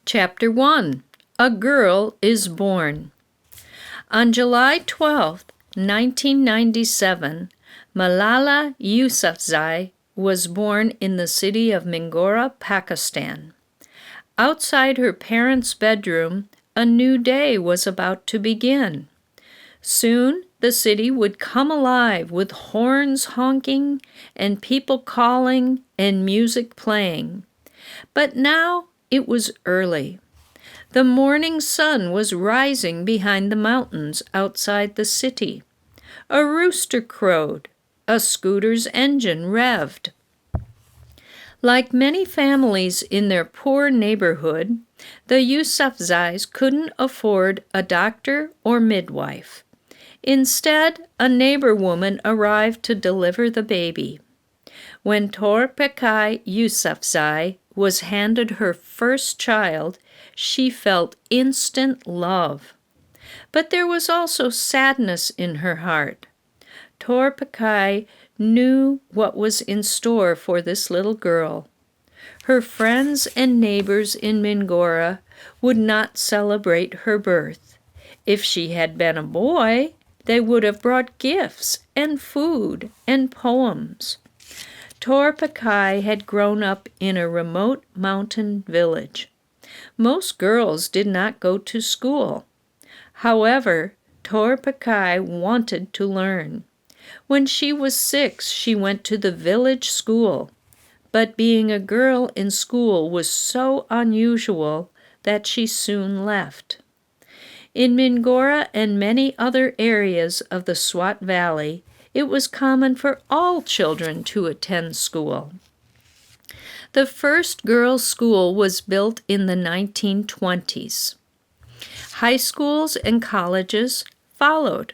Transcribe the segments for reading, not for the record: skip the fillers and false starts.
Chapter 1. A Girl is Born. On July 12, 1997, Malala Yousafzai was born in the city of Mingora, Pakistan. Outside her parents' bedroom, a new day was about to begin. Soon the city would come alive with horns honking and people calling and music playing. But now it was early. The morning sun was rising behind the mountains outside the city. A rooster crowed. A scooter's engine revved. Like many families in their poor neighborhood, the Yousafzais couldn't afford a doctor or midwife. Instead, a neighbor woman arrived to deliver the baby. When Torpekai Yousafzai was handed her first child, she felt instant love. But there was also sadness in her heart. Torpekai knew what was in store for this little girl. Her friends and neighbors in Mingora would not celebrate her birth. If she had been a boy, they would have brought gifts and food and poems. Torpekai had grown up in a remote mountain village. Most girls did not go to school. However, Torpekai wanted to learn. When she was 6, she went to the village school. But being a girl in school was so unusual that she soon left. In Mingora and many other areas of the Swat Valley, it was common for all children to attend school. The first girls' school was built in the 1920s. High schools and colleges followed.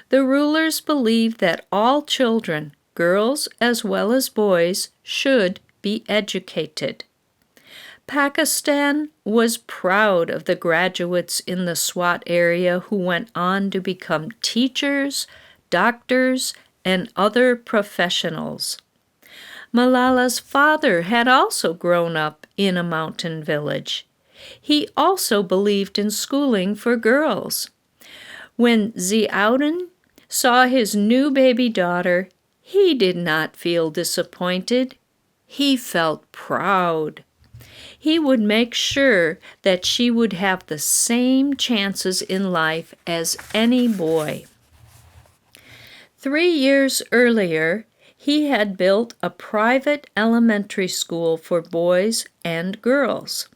The rulers believed that all children, girls as well as boys, should be educated. Pakistan was proud of the graduates in the Swat area who went on to become teachers, doctors, and other professionals. Malala's father had also grown up in a mountain village. He also believed in schooling for girls. When Ziauddin saw his new baby daughter, he did not feel disappointed. He felt proud. He would make sure that she would have the same chances in life as any boy. 3 years earlier, he had built a private elementary school for boys and girls.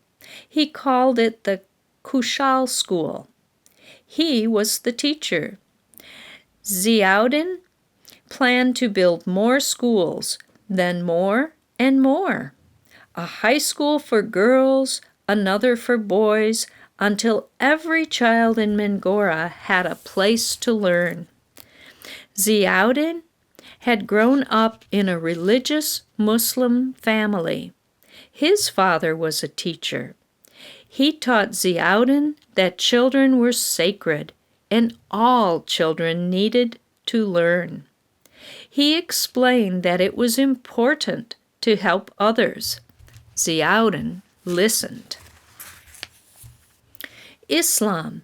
He called it the Kushal School. He was the teacher. Ziauddin planned to build more schools, then more and more. A high school for girls, another for boys, until every child in Mingora had a place to learn. Ziauddin had grown up in a religious Muslim family. His father was a teacher. He taught Ziauddin that children were sacred and all children needed to learn. He explained that it was important to help others. Ziauddin listened. Islam.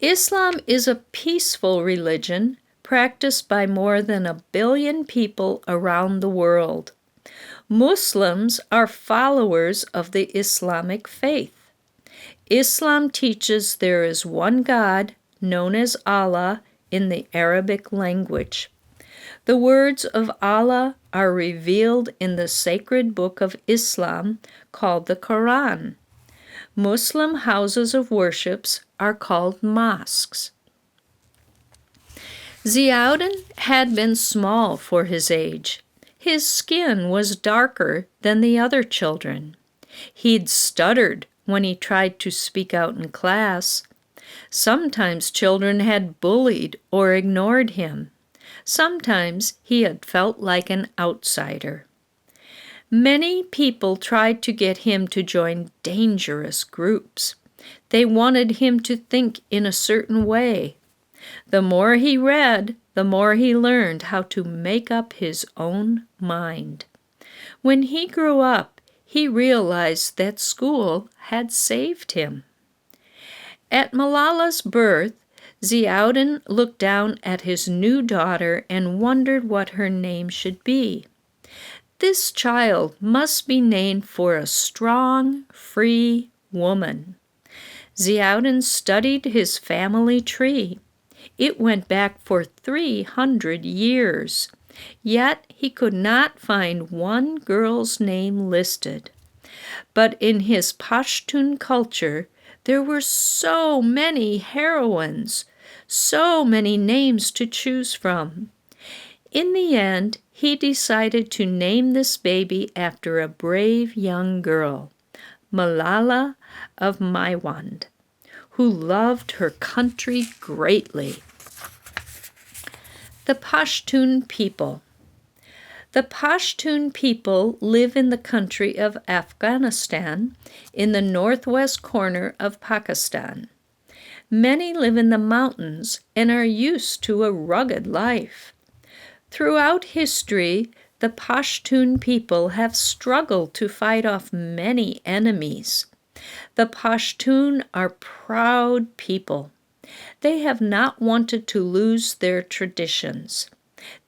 Islam is a peaceful religion practiced by more than 1 billion people around the world. Muslims are followers of the Islamic faith. Islam teaches there is one God, known as Allah, in the Arabic language. The words of Allah are revealed in the sacred book of Islam called the Quran. Muslim houses of worship are called mosques. Ziauddin had been small for his age. His skin was darker than the other children. He'd stuttered when he tried to speak out in class. Sometimes children had bullied or ignored him. Sometimes he had felt like an outsider. Many people tried to get him to join dangerous groups. They wanted him to think in a certain way. The more he read, the more he learned how to make up his own mind. When he grew up, he realized that school had saved him. At Malala's birth, Ziauddin looked down at his new daughter and wondered what her name should be. This child must be named for a strong, free woman. Ziauddin studied his family tree. It went back for 300 years, yet he could not find one girl's name listed. But in his Pashtun culture, there were so many heroines, so many names to choose from. In the end, he decided to name this baby after a brave young girl, Malala of Maiwand, who loved her country greatly. The Pashtun people. The Pashtun people live in the country of Afghanistan in the northwest corner of Pakistan. Many live in the mountains and are used to a rugged life. Throughout history, the Pashtun people have struggled to fight off many enemies. The Pashtun are proud people. They have not wanted to lose their traditions.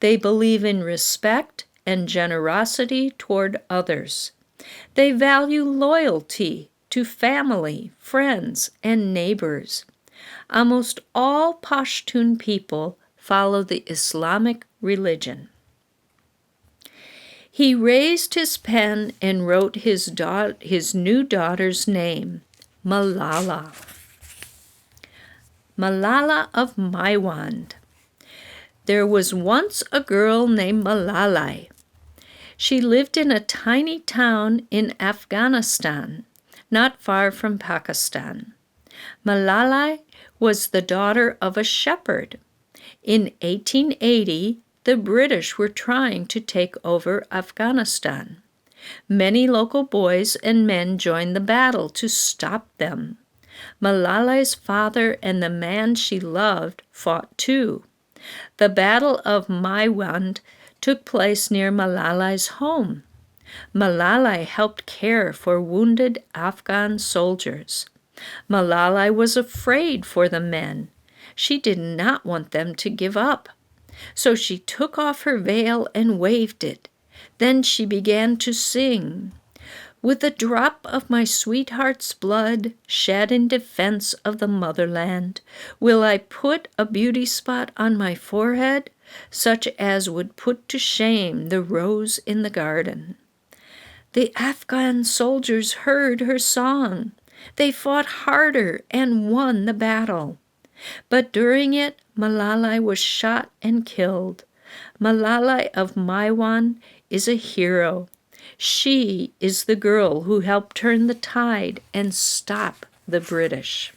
They believe in respect and generosity toward others. They value loyalty to family, friends, and neighbors. Almost all Pashtun people follow the Islamic religion. He raised his pen and wrote his new daughter's name, Malala. Malala of Maiwand. There was once a girl named Malala. She lived in a tiny town in Afghanistan, not far from Pakistan. Malala was the daughter of a shepherd. In 1880, the British were trying to take over Afghanistan. Many local boys and men joined the battle to stop them. Malala's father and the man she loved fought too. The Battle of Maiwand took place near Malala's home. Malala helped care for wounded Afghan soldiers. Malala was afraid for the men. She did not want them to give up. So she took off her veil and waved it. Then she began to sing. With a drop of my sweetheart's blood shed in defense of the motherland, will I put a beauty spot on my forehead, such as would put to shame the rose in the garden. The Afghan soldiers heard her song. They fought harder and won the battle. But during it, Malala was shot and killed. Malala of Maiwand is a hero. She is the girl who helped turn the tide and stop the British.